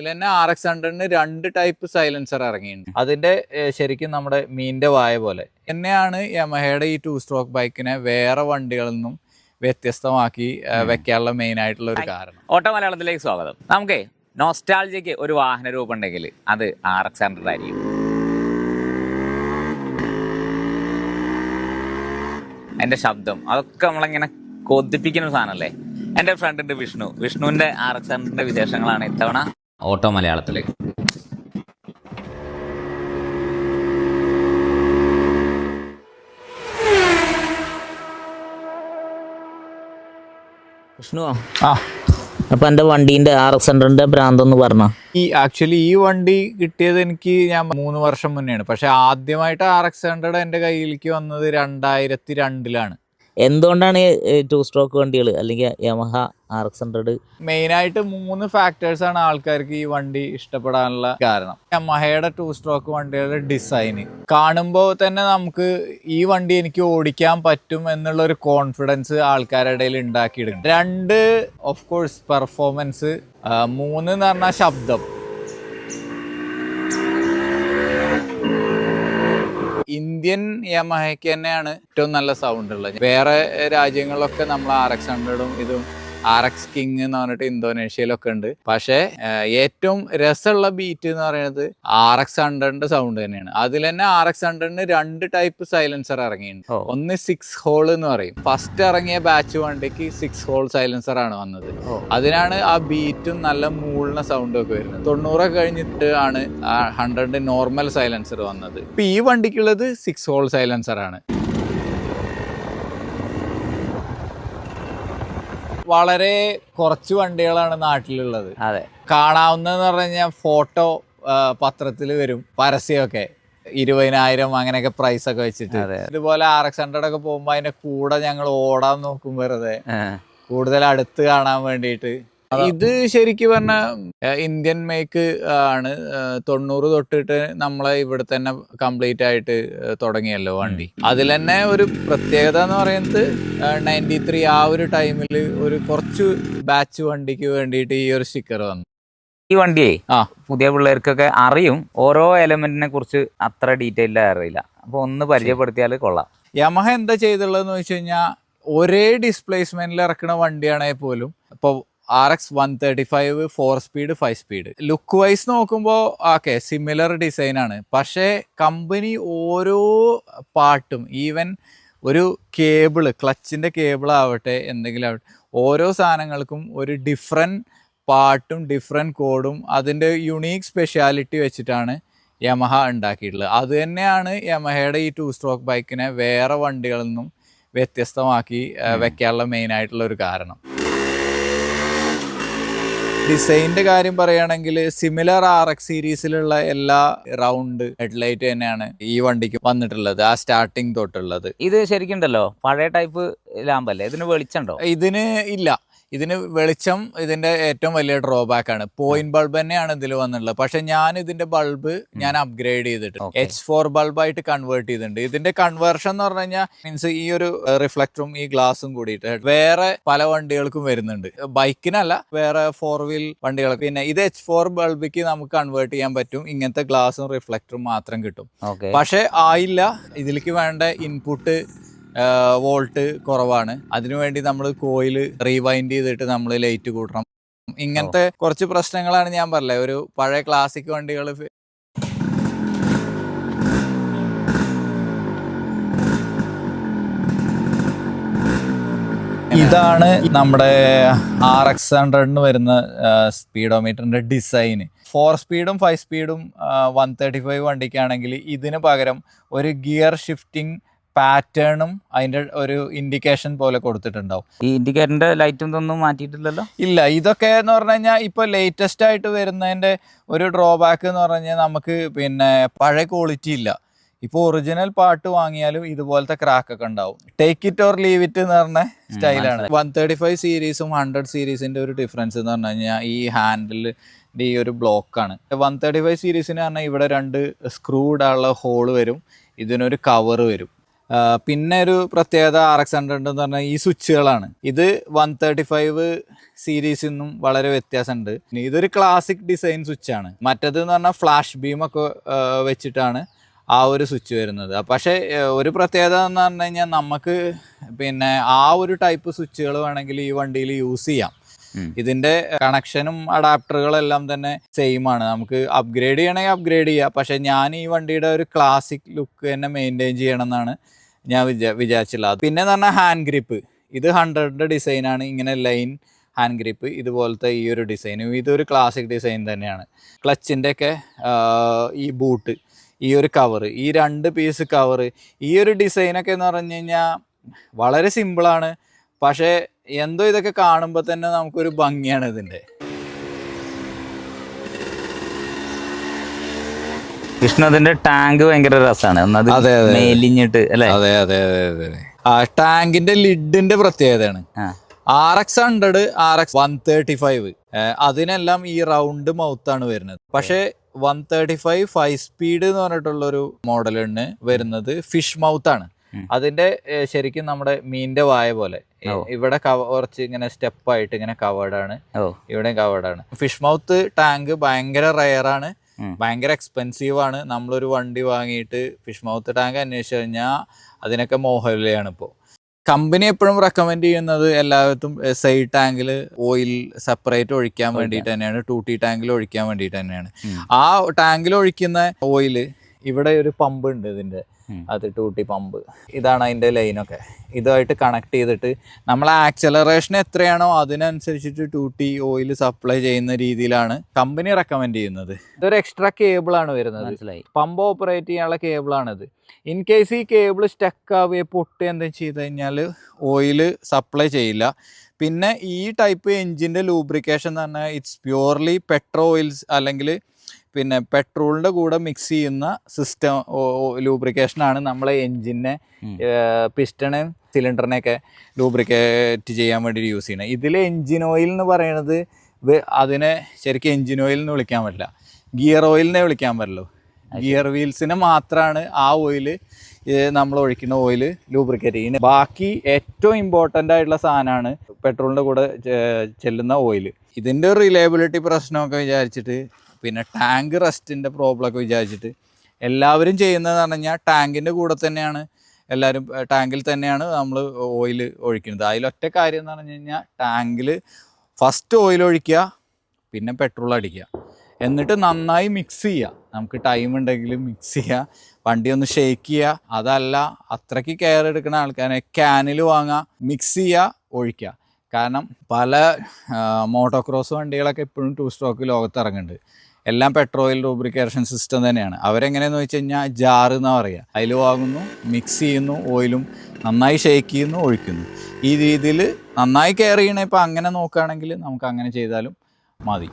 തന്നെ RX-100 രണ്ട് type silencer ഇറങ്ങിയിട്ടുണ്ട്. അതിന്റെ ശരിക്കും നമ്മുടെ മീനിന്റെ വായ പോലെ തന്നെയാണ് യമഹയുടെ ഈ 2 സ്ട്രോക്ക് ബൈക്കിനെ വേറെ വണ്ടികളിൽ നിന്നും വ്യത്യസ്തമാക്കി വെക്കാനുള്ള മെയിൻ ആയിട്ടുള്ള ഒരു കാരണം. ഓട്ടോ മലയാളത്തിലേക്ക് സ്വാഗതം. നമുക്കേ നോസ്റ്റാൾജിക്ക് ഒരു വാഹന രൂപം ഉണ്ടെങ്കിൽ അത് RX-100 ആയിരിക്കും. എൻ്റെ ശബ്ദം അതൊക്കെ നമ്മളിങ്ങനെ കൊതിപ്പിക്കുന്ന സാധനമല്ലേ. എൻ്റെ ഫ്രണ്ടുണ്ട് വിഷ്ണുവിൻ്റെ RX-100 വിശേഷങ്ങളാണ് ഇത്തവണ ഓട്ടോ മലയാളത്തിൽ. വിഷ്ണുവോ? അപ്പൊ എന്റെ വണ്ടീന്റെ RX-100 ഭ്രാന്തെന്ന് പറഞ്ഞ ആക്ച്വലി ഈ വണ്ടി കിട്ടിയത് ഞാൻ 3 വർഷം മുന്നെയാണ്. പക്ഷെ ആദ്യമായിട്ട് RX-100 എൻ്റെ കയ്യിലേക്ക് വന്നത് 2002-ലാണ്. എന്തുകൊണ്ടാണ് 2 സ്ട്രോക്ക് വണ്ടികൾ അല്ലെങ്കിൽ യമഹ RX-100? മെയിനായിട്ട് 3 ഫാക്ടേഴ്സാണ് ആൾക്കാർക്ക് ഈ വണ്ടി ഇഷ്ടപ്പെടാനുള്ള കാരണം. യമഹയുടെ 2 സ്ട്രോക്ക് വണ്ടികളുടെ ഡിസൈന് കാണുമ്പോൾ തന്നെ നമുക്ക് ഈ വണ്ടി എനിക്ക് ഓടിക്കാൻ പറ്റും എന്നുള്ള ഒരു കോൺഫിഡൻസ് ആൾക്കാരുടെ ഇടയിൽ ഉണ്ടാക്കിയെടുക്കും. 2 ഓഫ് കോഴ്സ് പെർഫോമൻസ്, 3 എന്ന് പറഞ്ഞാൽ ശബ്ദം. ഇന്ത്യൻ യമഹയ്ക്ക് തന്നെയാണ് ഏറ്റവും നല്ല സൗണ്ട് ഉള്ളത്. വേറെ രാജ്യങ്ങളിലൊക്കെ നമ്മൾ RX-100ഉം ഇതും RX കിങ് എന്ന് പറഞ്ഞിട്ട് ഇന്തോനേഷ്യയിലൊക്കെ ഉണ്ട്. പക്ഷേ ഏറ്റവും രസമുള്ള ബീറ്റ് എന്ന് പറയുന്നത് RX-100ന്റെ സൗണ്ട് തന്നെയാണ്. അതിൽ തന്നെ RX-100ന് 2 ടൈപ്പ് സൈലൻസർ ഇറങ്ങിയിട്ടുണ്ട്. ഒന്ന് 6 ഹോൾ എന്ന് പറയും. ഫസ്റ്റ് ഇറങ്ങിയ ബാച്ച് വണ്ടിക്ക് 6 ഹോൾ സൈലൻസർ ആണ് വന്നത്. അതിനാണ് ആ ബീറ്റും നല്ല മൂളുന്ന സൗണ്ടും ഒക്കെ വരുന്നത്. 90 കഴിഞ്ഞിട്ട് ആണ് 100ന്റെ നോർമൽ സൈലൻസർ വന്നത്. ഇപ്പൊ ഈ വണ്ടിക്കുള്ളത് 6 ഹോൾ സൈലൻസർ ആണ്. വളരെ കുറച്ച് വണ്ടികളാണ് നാട്ടിലുള്ളത്. അതെ, കാണാവുന്നതെന്ന് പറഞ്ഞു കഴിഞ്ഞാൽ ഫോട്ടോ പത്രത്തിൽ വരും, പരസ്യമൊക്കെ 20,000 അങ്ങനെയൊക്കെ പ്രൈസ് ഒക്കെ വെച്ചിട്ട്. ഇതുപോലെ RX-100 ഒക്കെ പോകുമ്പോ അതിന്റെ കൂടെ ഞങ്ങൾ ഓടാൻ നോക്കും, വെറുതെ കൂടുതൽ അടുത്ത് കാണാൻ വേണ്ടിയിട്ട്. ഇത് ശരിക്കും പറഞ്ഞ ഇന്ത്യൻ മേക്ക് ആണ്. 90 തൊട്ടിട്ട് നമ്മളെ ഇവിടെ തന്നെ കംപ്ലീറ്റ് ആയിട്ട് തുടങ്ങിയല്ലോ വണ്ടി. അതിൽ തന്നെ ഒരു പ്രത്യേകത എന്ന് പറയുന്നത് 93 ആ ഒരു ടൈമിൽ ഒരു കുറച്ച് ബാച്ച് വണ്ടിക്ക് വേണ്ടിയിട്ട് ഈ ഒരു സ്റ്റിക്കർ വന്നു. ഈ വണ്ടിയെ പുതിയ പിള്ളേർക്കൊക്കെ അറിയും, ഓരോ എലമെന്റിനെ കുറിച്ച് അത്ര ഡീറ്റെയിൽഡ് അറിയില്ല. അപ്പൊ ഒന്ന് പരിചയപ്പെടുത്തിയാൽ കൊള്ളാം. യമഹ എന്താ ചെയ്തുള്ളതെന്ന് വെച്ച് കഴിഞ്ഞാൽ ഒരേ ഡിസ്പ്ലേസ്മെന്റിൽ ഇറക്കുന്ന വണ്ടിയാണെങ്കിൽ പോലും ഇപ്പോൾ RX-135 4 speed 5 speed look wise നോക്കുമ്പോൾ സിമിലർ ഡിസൈൻ ആണ്. പക്ഷേ കമ്പനി ഓരോ പാർട്ടും, ഈവൻ ഒരു കേബിള്, ക്ലച്ചിൻ്റെ കേബിൾ ആവട്ടെ എന്തെങ്കിലും ആവട്ടെ, ഓരോ സാധനങ്ങൾക്കും ഒരു ഡിഫറെൻറ്റ് പാർട്ടും ഡിഫറെൻറ്റ് കോഡും അതിൻ്റെ യുണീക്ക് സ്പെഷ്യാലിറ്റി വെച്ചിട്ടാണ് യമഹ ഉണ്ടാക്കിയിട്ടുള്ളത്. അത് തന്നെയാണ് യമഹയുടെ ഈ 2 സ്ട്രോക്ക് ബൈക്കിനെ വേറെ വണ്ടികളിൽ നിന്നും വ്യത്യസ്തമാക്കി വെക്കാനുള്ള മെയിൻ ആയിട്ടുള്ള ഒരു കാരണം. ഡിസൈനിന്റെ കാര്യം പറയുകയാണെങ്കിൽ സിമിലർ RX സീരീസിലുള്ള എല്ലാ റൗണ്ട് ഹെഡ്ലൈറ്റ് തന്നെയാണ് ഈ വണ്ടിക്ക് വന്നിട്ടുള്ളത്, ആ സ്റ്റാർട്ടിങ് തൊട്ടുള്ളത്. ഇത് ശരിക്കുണ്ടല്ലോ പഴയ ടൈപ്പ് ലാമ്പല്ലേ, ഇതിന് വെളിച്ചുണ്ടോ? ഇതിന് ഇല്ല. ഇതിന് വെളിച്ചം ഇതിന്റെ ഏറ്റവും വലിയ ഡ്രോബാക്ക് ആണ്. പോയിന്റ് ബൾബ് തന്നെയാണ് ഇതിൽ വന്നിട്ടുള്ളത്. പക്ഷെ ഞാൻ ഇതിന്റെ ബൾബ് അപ്ഗ്രേഡ് ചെയ്തിട്ടുണ്ട്, H4 ബൾബായിട്ട് കൺവേർട്ട് ചെയ്തിട്ടുണ്ട്. ഇതിന്റെ കൺവേർഷൻ എന്ന് പറഞ്ഞു കഴിഞ്ഞാൽ മീൻസ് ഈ ഒരു റിഫ്ലക്ടറും ഈ ഗ്ലാസും കൂടിയിട്ട് വേറെ പല വണ്ടികൾക്കും വരുന്നുണ്ട്. ബൈക്കിനല്ല, വേറെ 4 വീൽ വണ്ടികൾക്ക്. പിന്നെ ഇത് H4 ബൾബിക്ക് നമുക്ക് കൺവേർട്ട് ചെയ്യാൻ പറ്റും. ഇങ്ങനത്തെ ഗ്ലാസും റിഫ്ലക്ടറും മാത്രം കിട്ടും. പക്ഷെ ആയില്ല, ഇതിലേക്ക് വേണ്ട ഇൻപുട്ട് വോൾട്ട് കുറവാണ്. അതിനുവേണ്ടി നമ്മൾ കോയിൽ റീവൈൻഡ് ചെയ്തിട്ട് നമ്മൾ ലൈറ്റ് കൂട്ടണം. ഇങ്ങനത്തെ കുറച്ച് പ്രശ്നങ്ങളാണ് ഞാൻ പറഞ്ഞത്. ഒരു പഴയ ക്ലാസിക് വണ്ടികൾ ഇതാണ് നമ്മുടെ RX-100 വരുന്ന സ്പീഡോമീറ്ററിന്റെ ഡിസൈന്. 4 സ്പീഡും 5 സ്പീഡും 135 വണ്ടിക്കാണെങ്കിൽ ഇതിന് പകരം ഒരു ഗിയർ ഷിഫ്റ്റിംഗ് പാറ്റേണും അതിന്റെ ഒരു ഇൻഡിക്കേഷൻ പോലെ കൊടുത്തിട്ടുണ്ടാവും. ഈ ഇൻഡിക്കേറ്ററിന്റെ ലൈറ്റും ഒന്നും മാറ്റിയിട്ടില്ലല്ലോ? ഇല്ല. ഇതൊക്കെ എന്ന് പറഞ്ഞു കഴിഞ്ഞാൽ ഇപ്പൊ ലേറ്റസ്റ്റ് ആയിട്ട് വരുന്നതിന്റെ ഒരു ഡ്രോബാക്ക് എന്ന് പറഞ്ഞു കഴിഞ്ഞാൽ നമുക്ക് പിന്നെ പഴയ ക്വാളിറ്റി ഇല്ല. ഇപ്പോൾ ഒറിജിനൽ പാർട്ട് വാങ്ങിയാലും ഇതുപോലത്തെ ക്രാക്ക് ഒക്കെ ഉണ്ടാവും. Take it or leave it എന്ന് പറഞ്ഞ സ്റ്റൈലാണ്. 135 സീരീസും 100 സീരീസിന്റെ ഒരു ഡിഫറൻസ് എന്ന് പറഞ്ഞു കഴിഞ്ഞാൽ ഈ ഹാൻഡിൽ ഈ ഒരു ബ്ലോക്കാണ്. 135 സീരീസിന് പറഞ്ഞാൽ ഇവിടെ 2 സ്ക്രൂ ഇടാനുള്ള ഹോള് വരും, ഇതിനൊരു കവർ വരും. പിന്നെ ഒരു പ്രത്യേകത RX100 എന്ന് പറഞ്ഞാൽ ഈ സ്വിച്ചുകളാണ്. ഇത് 135 സീരീസിൽ നിന്നും വളരെ വ്യത്യാസമുണ്ട്. ഇതൊരു ക്ലാസിക് ഡിസൈൻ സ്വിച്ചാണ്. മറ്റേത് എന്ന് പറഞ്ഞാൽ ഫ്ലാഷ് ബീമൊക്കെ വെച്ചിട്ടാണ് ആ ഒരു സ്വിച്ച് വരുന്നത്. പക്ഷേ ഒരു പ്രത്യേകത എന്ന് പറഞ്ഞു കഴിഞ്ഞാൽ നമുക്ക് പിന്നെ ആ ഒരു ടൈപ്പ് സ്വിച്ചുകൾ വേണമെങ്കിൽ ഈ വണ്ടിയിൽ യൂസ് ചെയ്യാം. ഇതിന്റെ കണക്ഷനും അഡാപ്റ്ററുകളെല്ലാം തന്നെ സെയിം ആണ്. നമുക്ക് അപ്ഗ്രേഡ് ചെയ്യണമെങ്കിൽ അപ്ഗ്രേഡ് ചെയ്യാം. പക്ഷെ ഞാൻ ഈ വണ്ടിയുടെ ഒരു ക്ലാസിക് ലുക്ക് തന്നെ മെയിൻറ്റെയിൻ ചെയ്യണം എന്നാണ് ഞാൻ വിചാരിച്ചുള്ളത്. പിന്നെ എന്ന് പറഞ്ഞാൽ ഹാൻഡ് ഗ്രിപ്പ്, ഇത് 100ന്റെ ഡിസൈനാണ്. ഇങ്ങനെ ലൈൻ ഹാൻഡ് ഗ്രിപ്പ്, ഇതുപോലത്തെ ഈ ഒരു ഡിസൈനും ഇതൊരു ക്ലാസിക് ഡിസൈൻ തന്നെയാണ്. ക്ലച്ചിൻ്റെ ഒക്കെ ഈ ബൂട്ട്, ഈ ഒരു കവറ്, ഈ 2 പീസ് കവറ്, ഈ ഒരു ഡിസൈനൊക്കെ എന്ന് പറഞ്ഞു കഴിഞ്ഞാൽ വളരെ സിമ്പിളാണ്. പക്ഷേ എന്തോ ഇതൊക്കെ കാണുമ്പോൾ തന്നെ നമുക്കൊരു ഭംഗിയാണ് ഇതിൻ്റെ. വിഷ്ണുവിന്റെ ടാങ്ക് ഭയങ്കര രസമാണ്. അതെ മേലിഞ്ഞിട്ട് അല്ലേ? അതെ അതെ അതെ അതെ. ആ ടാങ്കിന്റെ ലിഡിന്റെ പ്രത്യേകതയാണ്. RX100, RX 135 അതിനെല്ലാം ഈ റൗണ്ട് മൗത്താണ് വരുന്നത്. പക്ഷേ 135 5 സ്പീഡ് എന്ന് പറഞ്ഞിട്ടുള്ളൊരു മോഡലിന് വരുന്നത് ഫിഷ് മൗത്ത് ആണ്. അതിന്റെ ശരിക്കും നമ്മുടെ മീനിന്റെ വായ പോലെ ഇവിടെ കുറച്ച് ഇങ്ങനെ സ്റ്റെപ്പായിട്ട് ഇങ്ങനെ കവേർഡാണ്, ഇവിടെ കവേർഡാണ്. ഫിഷ് മൗത്ത് ടാങ്ക് ഭയങ്കര റയറാണ്, ഭയങ്കര എക്സ്പെൻസീവ് ആണ്. നമ്മളൊരു വണ്ടി വാങ്ങിയിട്ട് ഫിഷ് മൗത്ത് ടാങ്ക് അന്വേഷിച്ച് കഴിഞ്ഞാൽ അതിനൊക്കെ മോഹവിലയാണ്. ഇപ്പോൾ കമ്പനി എപ്പോഴും റെക്കമെൻഡ് ചെയ്യുന്നത് എല്ലാവർക്കും സൈഡ് ടാങ്കിൽ ഓയിൽ സെപ്പറേറ്റ് ഒഴിക്കാൻ വേണ്ടിയിട്ട് തന്നെയാണ്, 2T ടാങ്കിൽ ഒഴിക്കാൻ വേണ്ടിയിട്ട് തന്നെയാണ്. ആ ടാങ്കിൽ ഒഴിക്കുന്ന ഓയിൽ ഇവിടെ ഒരു പമ്പ് ഉണ്ട് ഇതിൻ്റെ, അത് 2T പമ്പ്. ഇതാണ് അതിൻ്റെ ലൈനൊക്കെ. ഇതുമായിട്ട് കണക്ട് ചെയ്തിട്ട് നമ്മൾ ആക്സലറേഷൻ എത്രയാണോ അതിനനുസരിച്ചിട്ട് 2T ഓയിൽ സപ്ലൈ ചെയ്യുന്ന രീതിയിലാണ് കമ്പനി റെക്കമെൻഡ് ചെയ്യുന്നത്. ഇതൊരു എക്സ്ട്രാ കേബിളാണ് വരുന്നത്, മനസ്സിലായി? പമ്പ് ഓപ്പറേറ്റ് ചെയ്യാനുള്ള കേബിളാണിത്. ഇൻ കേസ് ഈ കേബിൾ സ്റ്റക്ക് ആവുകയോ പൊട്ടുകയോ എന്തെങ്കിലും ചെയ്ത് കഴിഞ്ഞാൽ ഓയിൽ സപ്ലൈ ചെയ്യില്ല. പിന്നെ ഈ ടൈപ്പ് എൻജിൻ്റെ ലൂബ്രിക്കേഷൻ എന്ന് പറഞ്ഞാൽ ഇറ്റ്സ് പ്യുവർലി പെട്രോ ഓയിൽസ്, അല്ലെങ്കിൽ പിന്നെ പെട്രോളിൻ്റെ കൂടെ മിക്സ് ചെയ്യുന്ന സിസ്റ്റം ലൂബ്രിക്കേഷനാണ് നമ്മളെ എൻജിനെ, പിസ്റ്റണ്, സിലിണ്ടറിനെയൊക്കെ ലൂബ്രിക്കേറ്റ് ചെയ്യാൻ വേണ്ടി യൂസ് ചെയ്യുന്നത്. ഇതിൽ എൻജിൻ ഓയിൽ എന്ന് പറയുന്നത് അതിനെ ശരിക്കും എൻജിൻ ഓയിൽ എന്ന് വിളിക്കാൻ പറ്റില്ല, ഗിയർ ഓയിലിനെ വിളിക്കാൻ പറ്റുള്ളൂ. ഗിയർ വീൽസിന് മാത്രമാണ് ആ ഓയിൽ നമ്മൾ ഒഴിക്കുന്ന ഓയിൽ ലൂബ്രിക്കേറ്റ് ചെയ്യുന്നത്. ബാക്കി ഏറ്റവും ഇമ്പോർട്ടൻ്റ് ആയിട്ടുള്ള സാധനമാണ് പെട്രോളിൻ്റെ കൂടെ ചെല്ലുന്ന ഓയിൽ. ഇതിൻ്റെ റിലയബിലിറ്റി പ്രശ്നമൊക്കെ വിചാരിച്ചിട്ട്, പിന്നെ ടാങ്ക് റസ്റ്റിൻ്റെ പ്രോബ്ലമൊക്കെ വിചാരിച്ചിട്ട് എല്ലാവരും ചെയ്യുന്നതെന്ന് പറഞ്ഞു കഴിഞ്ഞാൽ ടാങ്കിൻ്റെ കൂടെ തന്നെയാണ് എല്ലാവരും, ടാങ്കിൽ തന്നെയാണ് നമ്മൾ ഓയിൽ ഒഴിക്കുന്നത്. അതിലൊറ്റ കാര്യം എന്ന് പറഞ്ഞു കഴിഞ്ഞാൽ ടാങ്കിൽ ഫസ്റ്റ് ഓയിൽ ഒഴിക്കുക, പിന്നെ പെട്രോൾ അടിക്കുക, എന്നിട്ട് നന്നായി മിക്സ് ചെയ്യുക. നമുക്ക് ടൈം ഉണ്ടെങ്കിൽ മിക്സ് ചെയ്യുക, വണ്ടി ഒന്ന് ഷേക്ക് ചെയ്യുക. അതല്ല അത്രയ്ക്ക് കെയർ എടുക്കുന്ന ആൾക്കാരെ ക്യാനിൽ വാങ്ങുക, മിക്സ് ചെയ്യുക, ഒഴിക്കുക. കാരണം പല മോട്ടോക്രോസ് വണ്ടികളൊക്കെ ഇപ്പോഴും 2 സ്ട്രോക്ക് ലോകത്ത് ഇറങ്ങുന്നുണ്ട്. എല്ലാം പെട്രോൾ ലൂബ്രിക്കേഷൻ സിസ്റ്റം തന്നെയാണ്. അവരെങ്ങനെയെന്ന് വെച്ച് കഴിഞ്ഞാൽ ജാറ് എന്നാണ് പറയുക. അതിൽ വാങ്ങുന്നു, മിക്സ് ചെയ്യുന്നു, ഓയിലും നന്നായി ഷേക്ക് ചെയ്യുന്നു, ഒഴിക്കുന്നു. ഈ രീതിയിൽ നന്നായി കെയർ ചെയ്യണേ. ഇപ്പോൾ അങ്ങനെ നോക്കുകയാണെങ്കിൽ നമുക്ക് അങ്ങനെ ചെയ്താലും മതി.